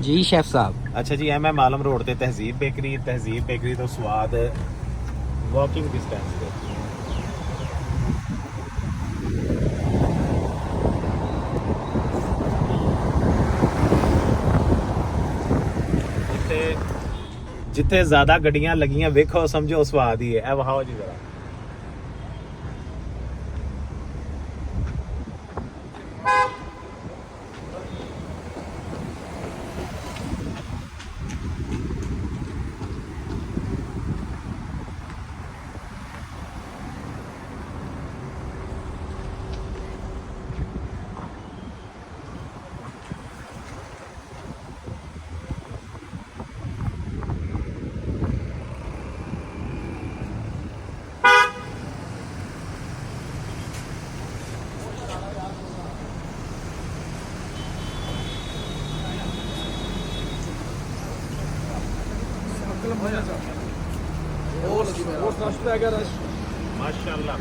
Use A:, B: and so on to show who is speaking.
A: ਜੀ ਸ਼ੈਫ ਸਾਹਿਬ।
B: ਅੱਛਾ ਜੀ, ਐਮ ਆਲਮ ਰੋਡ ਤੇ ਤਹਿਜ਼ੀਬ ਬੇਕਰੀ ਤੋਂ ਸਵਾਦ ਵਾਕਿੰਗ ਡਿਸਟੈਂਸ ਤੇ। ਜਿੱਥੇ ਜ਼ਿਆਦਾ ਗੱਡੀਆਂ ਲੱਗੀਆਂ ਵੇਖੋ ਸਮਝੋ ਸਵਾਦ ਹੀ ਹੈ। ਇਹ ਵਹਾਓ ਜੀ ਜ਼ਰਾ।
C: ਹੋਰ ਰਸ਼ ਪੈ ਗਿਆ ਰਸ਼।
B: ਮਾਸ਼ਾਅੱਲਾ।